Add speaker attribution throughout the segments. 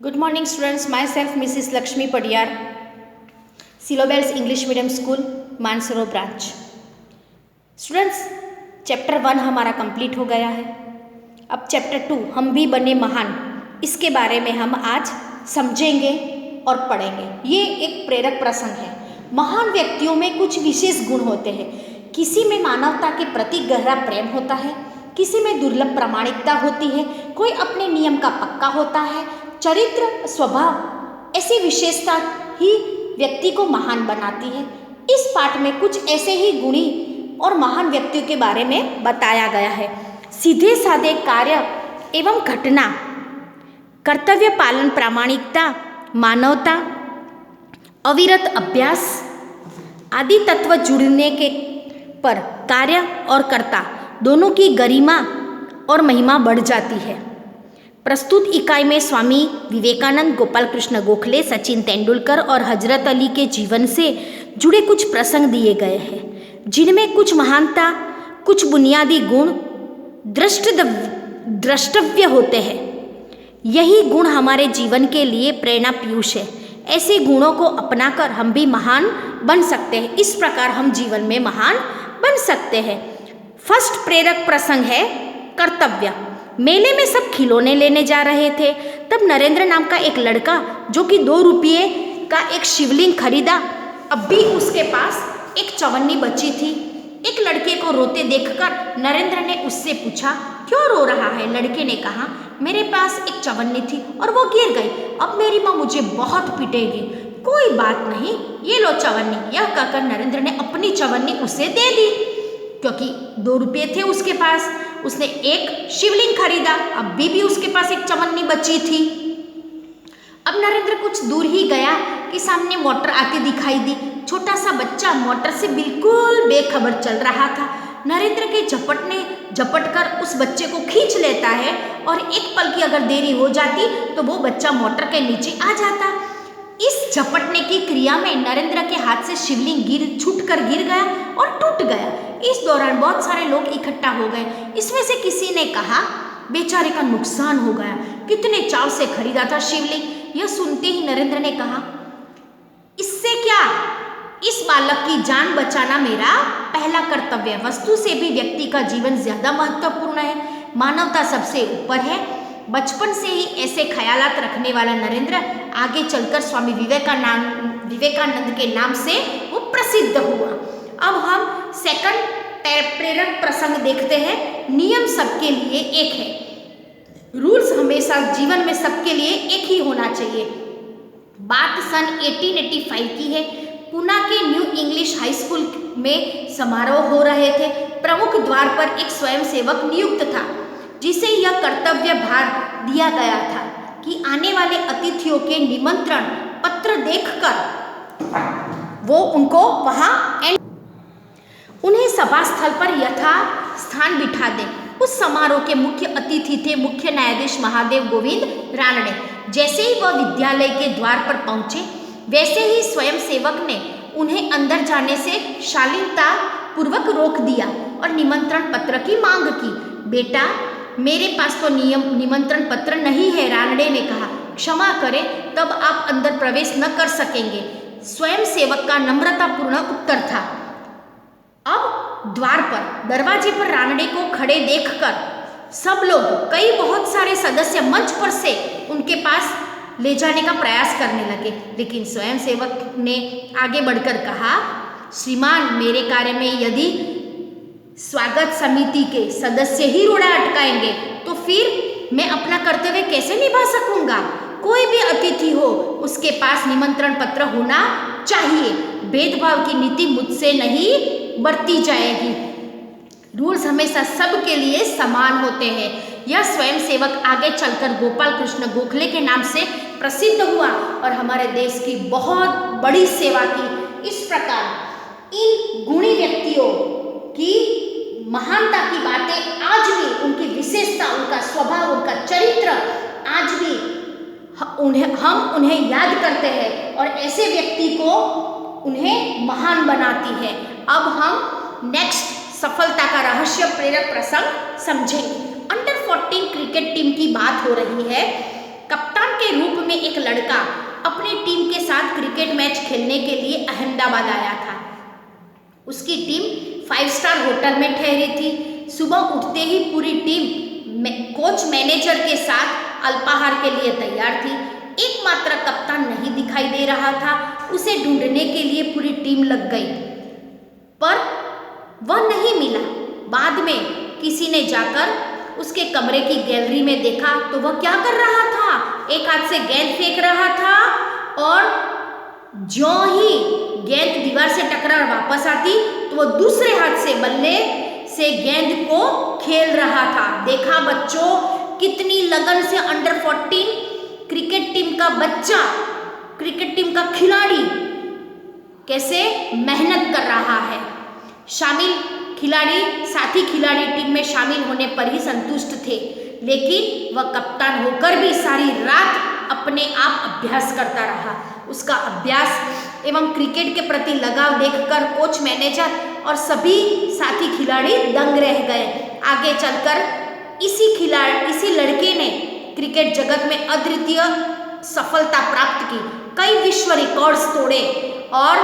Speaker 1: Good morning students, myself Mrs. Lakshmi Padiyar, Syllabus English Medium School, Mansarovar branch. Students, chapter 1 हमारा complete हो गया है। अब चैप्टर 2 हम भी बने महान, इसके बारे में हम आज समझेंगे और पढ़ेंगे। ये एक प्रेरक प्रसंग है। महान व्यक्तियों में कुछ विशेष गुण होते हैं। किसी में मानवता के प्रति गहरा प्रेम होता है, किसी में दुर्लभ प्रामाणिकता होती है, कोई अपने नियम का पक्का होता है। चरित्र, स्वभाव, ऐसी विशेषता ही व्यक्ति को महान बनाती है। इस पाठ में कुछ ऐसे ही गुणी और महान व्यक्तियों के बारे में बताया गया है। सीधे साधे कार्य एवं घटना, कर्तव्य पालन, प्रामाणिकता, मानवता, अविरत अभ्यास आदि तत्व जुड़ने के पर कार्य और कर्ता दोनों की गरिमा और महिमा बढ़ जाती है। प्रस्तुत इकाई में स्वामी विवेकानंद, गोपाल कृष्ण गोखले, सचिन तेंदुलकर और हजरत अली के जीवन से जुड़े कुछ प्रसंग दिए गए हैं, जिनमें कुछ महानता, कुछ बुनियादी गुण द्रष्टव्य होते हैं। यही गुण हमारे जीवन के लिए प्रेरणा पीयूष है। ऐसे गुणों को अपनाकर हम भी महान बन सकते हैं। इस प्रकार हम जीवन में महान बन सकते हैं। फर्स्ट प्रेरक प्रसंग है कर्तव्य। मेले में सब खिलौने लेने जा रहे थे। तब नरेंद्र नाम का एक लड़का, जो कि 2 रुपये का एक शिवलिंग खरीदा, अब भी उसके पास एक चवन्नी बची थी। एक लड़के को रोते देखकर नरेंद्र ने उससे पूछा, क्यों रो रहा है? लड़के ने कहा, मेरे पास एक चवन्नी थी और वो गिर गई। अब मेरी माँ मुझे बहुत पिटेगी। कोई बात नहीं, ये लो चवन्नी। यह कहकर नरेंद्र ने अपनी चवन्नी उसे दे दी, क्योंकि 2 रुपये थे उसके पास। उसने एक शिवलिंग खरीदा, अब भी उसके पास एक चवन्नी बची थी। अब नरेंद्र कुछ दूर ही गया कि सामने मोटर आती दिखाई दी। छोटा सा बच्चा मोटर से बिल्कुल बेखबर चल रहा था। नरेंद्र के झपट कर उस बच्चे को खींच लेता है और एक पल की अगर देरी हो जाती तो वो बच्चा मोटर के नीचे आ जाता। इस झपटने की क्रिया में नरेंद्र के हाथ से शिवलिंग छूटकर गिर गया और टूट गया। इस दौरान बहुत सारे लोग इकट्ठा हो गए। इसमें से किसी ने कहा, बेचारे का नुकसान हो गया, कितने चाव से खरीदा था शिवलिंग। यह सुनते ही नरेंद्र ने कहा, इससे क्या, इस बालक की जान बचाना मेरा पहला कर्तव्य है। वस्तु से भी व्यक्ति का जीवन ज्यादा महत्वपूर्ण है। मानवता सबसे ऊपर है। बचपन से ही ऐसे ख्यालात रखने वाला नरेंद्र आगे चलकर स्वामी विवेकानंद के नाम से वो प्रसिद्ध हुआ। अब हम सेकंड प्रेरक प्रसंग देखते हैं। नियम सबके लिए एक है। रूल्स हमेशा जीवन में सबके लिए एक ही होना चाहिए। बात सन 1885 की है। पुणे के न्यू इंग्लिश हाई स्कूल में समारोह हो रहे थे। प्रमुख द्वार पर एक स्वयंसेवक नियुक्त था, जिसे यह कर्तव्य भार दिया गया था कि आने वाले अतिथियों के निमंत्रण पत्र देखकर वो उनको उन्हें सभा स्थल पर यथा स्थान बिठा दे। उस समारोह के मुख्य अतिथि थे मुख्य न्यायाधीश महादेव गोविंद रानडे। जैसे ही वह विद्यालय के द्वार पर पहुंचे, वैसे ही स्वयंसेवक ने उन्हें अंदर जाने से शालीनता पूर्वक रोक दिया और निमंत्रण पत्र की मांग की। बेटा, मेरे पास तो निमंत्रण पत्र नहीं है, रानडे ने कहा। क्षमा करें, तब आप अंदर प्रवेश न कर सकेंगे, स्वयंसेवक का नम्रतापूर्ण उत्तर था। अब द्वार पर, दरवाजे पर रानडे को खड़े देखकर सब लोग, बहुत सारे सदस्य मंच पर से उनके पास ले जाने का प्रयास करने लगे, लेकिन स्वयंसेवक ने आगे बढ़कर कहा, श्रीमान, मेरे कार्य में यदि स्वागत समिति के सदस्य ही रोड़ा अटकाएंगे तो फिर मैं अपना कर्तव्य कैसे निभा सकूंगा? कोई भी अतिथि हो, उसके पास निमंत्रण पत्र होना चाहिए। भेदभाव की नीति मुझसे नहीं बरती जाएगी। रूल्स हमेशा सबके लिए समान होते हैं। यह स्वयंसेवक आगे चलकर गोपाल कृष्ण गोखले के नाम से प्रसिद्ध हुआ और हमारे देश की बहुत बड़ी सेवा की। इस प्रकार इन गुणी व्यक्तियों की महानता की बातें आज भी, उनकी विशेषता, उनका स्वभाव, उनका चरित्र आज भी हम उन्हें याद करते हैं और ऐसे व्यक्ति को उन्हें महान बनाती है। अब हम नेक्स्ट सफलता का रहस्य प्रेरक प्रसंग समझेंगे। अंडर 14 क्रिकेट टीम की बात हो रही है। कप्तान के रूप में एक लड़का अपनी टीम के साथ क्रिकेट मैच खेलने के लिए अहमदाबाद आया था। उसकी टीम 5 स्टार होटल में ठहरी थी। सुबह उठते ही पूरी टीम कोच मैनेजर के साथ अल्पाहार के लिए तैयार थी। एकमात्र कप्तान नहीं दिखाई दे रहा था। उसे ढूंढने के लिए पूरी टीम लग गई, पर वह नहीं मिला। बाद में किसी ने जाकर उसके कमरे की गैलरी में देखा तो वह क्या कर रहा था, एक हाथ से गेंद फेंक रहा था और ज्यों ही गेंद दीवार से टकरा वापस आती तो वह दूसरे हाथ से बल्ले से गेंद को खेल रहा था। देखा बच्चों, कितनी लगन से अंडर 14 क्रिकेट टीम का बच्चा, क्रिकेट टीम का खिलाड़ी कैसे मेहनत कर रहा है। साथी खिलाड़ी टीम में शामिल होने पर ही संतुष्ट थे, लेकिन वह कप्तान होकर भी सारी रात अपने आप अभ्यास करता रहा। उसका अभ्यास एवं क्रिकेट के प्रति लगाव देखकर कोच मैनेजर और सभी साथी खिलाड़ी दंग रह गए। आगे चलकर इसी लड़के ने क्रिकेट जगत में अद्वितीय सफलता प्राप्त की। कई विश्व रिकॉर्ड्स तोड़े और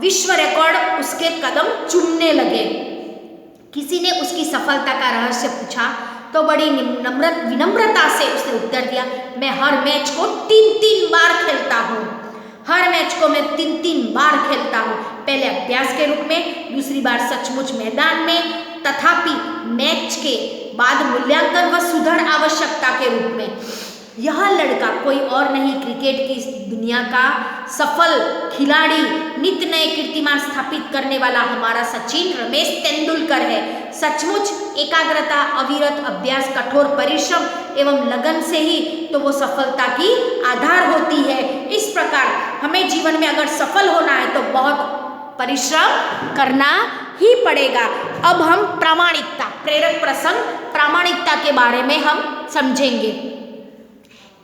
Speaker 1: विश्व रिकॉर्ड उसके कदम चूमने लगे। किसी ने उसकी सफलता का रहस्य पूछा तो बड़ी विनम्रता से उसने उत्तर दिया, मैं हर मैच को 3-3 बार खेलता हूँ। हर मैच को मैं 3-3 बार खेलता हूँ। पहले अभ्यास के रूप में, दूसरी बार सचमुच मैदान में, तथापि मैच के बाद मूल्यांकन व सुधार आवश्यकता के रूप में। यह लड़का कोई और नहीं, क्रिकेट की दुनिया का सफल खिलाड़ी, नित्य नए कीर्तिमान स्थापित करने वाला हमारा सचिन रमेश तेंदुलकर है। सचमुच एकाग्रता, अविरत अभ्यास, कठोर परिश्रम एवं लगन से ही तो वो सफलता की आधार होती है। इस प्रकार हमें जीवन में अगर सफल होना है तो बहुत परिश्रम करना ही पड़ेगा। अब हम प्रामाणिकता, प्रेरक प्रसंग प्रामाणिकता के बारे में हम समझेंगे।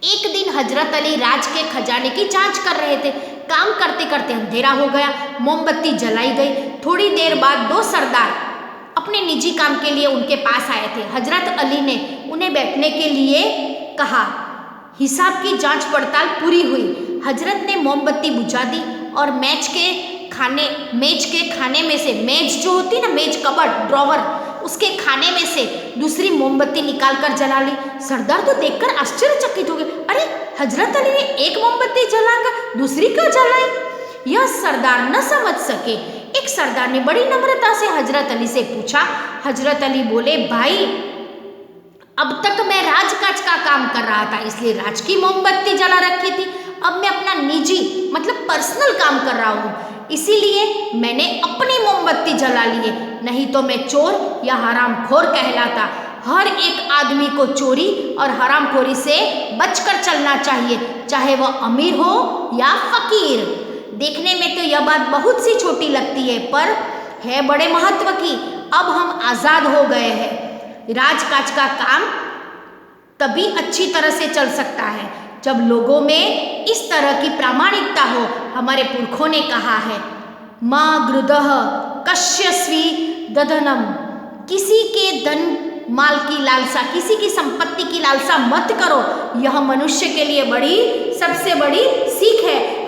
Speaker 1: एक दिन हजरत अली राज के खजाने की जांच कर रहे थे। काम करते करते अंधेरा हो गया, मोमबत्ती जलाई गई। थोड़ी देर बाद 2 सरदार अपने निजी काम के लिए उनके पास आए थे। हजरत अली ने उन्हें बैठने के लिए कहा। हिसाब की जांच पड़ताल पूरी हुई। हजरत ने मोमबत्ती बुझा दी और मेज के खाने में से, मेज जो होती ना, मेज कबर्ड ड्रॉवर, उसके खाने में से दूसरी मोमबत्ती निकालकर जला ली। सरदार तो देखकर आश्चर्यचकित हो गए। अरे, हजरत अली ने एक मोमबत्ती जलाकर दूसरी क्यों जलाई? यह सरदार न समझ सके। एक सरदार ने बड़ी नम्रता से हजरत अली से पूछा। हजरत अली बोले, भाई, अब तक मैं राजकाज का काम कर रहा था, इसलिए राज की मोमबत्ती जला रखी थी। अब मैं अपना निजी मतलब पर्सनल काम कर रहा हूँ, इसीलिए मैंने अपनी मोमबत्ती जला ली है, नहीं तो मैं चोर या हरामखोर कहलाता। हर एक आदमी को चोरी और हरामखोरी से बचकर चलना चाहिए, चाहे वह अमीर हो या फकीर। देखने में तो यह बात बहुत सी छोटी लगती है, पर है बड़े महत्व की। अब हम आज़ाद हो गए हैं। राजकाज का काम तभी अच्छी तरह से चल सकता है जब लोगों में इस तरह की प्रामाणिकता हो। हमारे पुरखों ने कहा है, माँ गृदह कश्यस्वी दधनम, किसी के धन माल की लालसा, किसी की संपत्ति की लालसा मत करो। यह मनुष्य के लिए सबसे बड़ी सीख है।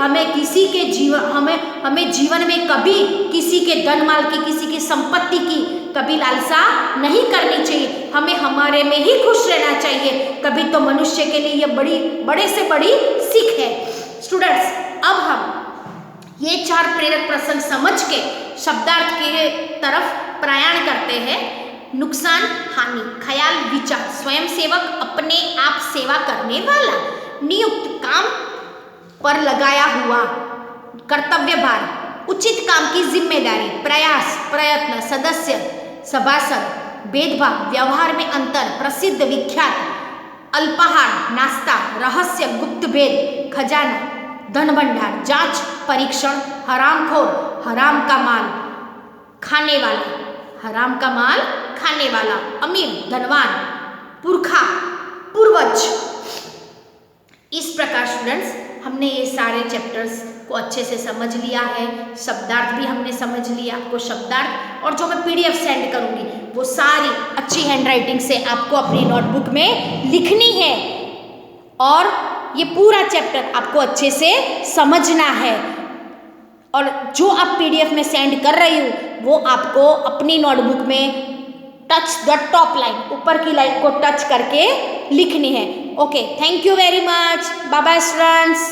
Speaker 1: हमें जीवन में कभी किसी के धन माल की, किसी की संपत्ति की कभी लालसा नहीं करनी चाहिए। हमें हमारे में ही खुश रहना चाहिए। कभी तो मनुष्य के लिए यह बड़े से बड़ी सीख है। स्टूडेंट्स, अब हम ये 4 प्रेरक प्रसंग समझ के शब्दार्थ के तरफ प्रयाण करते हैं। नुकसान, हानि, ख्याल, विचार, स्वयंसेवक, अपने आप सेवा करने वाला, नियुक्त, काम पर लगाया हुआ, कर्तव्य भार, उचित काम की जिम्मेदारी, प्रयास, प्रयत्न, सदस्य, सभासद, भेदभाव, व्यवहार में अंतर, प्रसिद्ध, विख्यात, अल्पाहार, नाश्ता, रहस्य, गुप्त भेद, खजाना, धन भंडार, जांच, परीक्षण, हरामखोर, हराम का माल खाने वाला, अमीर, धनवान, पुरखा, पूर्वज। इस प्रकार स्टूडेंट्स, हमने ये सारे चैप्टर्स को अच्छे से समझ लिया है। शब्दार्थ भी हमने समझ लिया। आपको शब्दार्थ और जो मैं PDF सेंड करूँगी वो सारी अच्छी हैंडराइटिंग से आपको अपनी नोटबुक में लिखनी है। और ये पूरा चैप्टर आपको अच्छे से समझना है। और जो आप पीडीएफ में सेंड कर रही हूँ वो आपको अपनी नोटबुक में टच द टॉप लाइन, ऊपर की लाइन को टच करके लिखनी है। Okay, thank you very much, bye bye students.